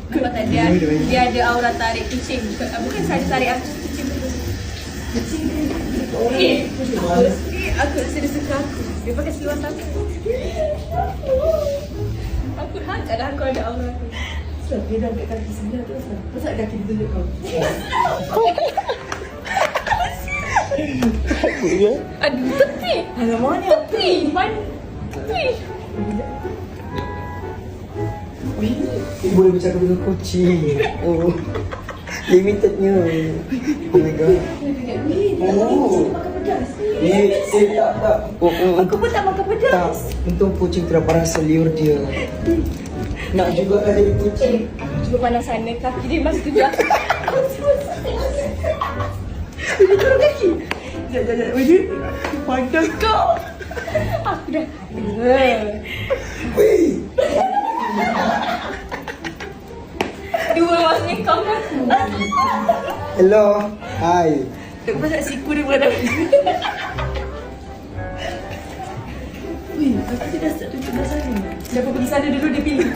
Nampak tak? Dia ada aura tarik kucing. Bukan saja tarik aku, kucing tu. Aku rasa dia suka aku. Dia pakai seluar aku. Aku kadang aku ada aura aku. Sebab dia dah ambil kaki sebelah tu. Pasal kaki dia tunjuk kau. Aduh, tepi. Alamak ni. Tepi. Tepi. Boleh bercakap dengan kucing. Oh. Limitednya. Oh my god. Oh. Tak. Aku pun tak makan Tak. pedas. Untung kucing tidak rasa liur dia. Nak juga kan jadi kucing. Cuba pandang sana, kaki dia masih tu belakang. Dia turun kaki. Sekejap. Wih, pandang kau. Aku dah. Weh. Dua maksudnya kau kan. Hello. Hai. Tak pasal siku dia berada. Wih, aku dah start tunjuk dah sana. Siapa pergi sana dulu dia pilih.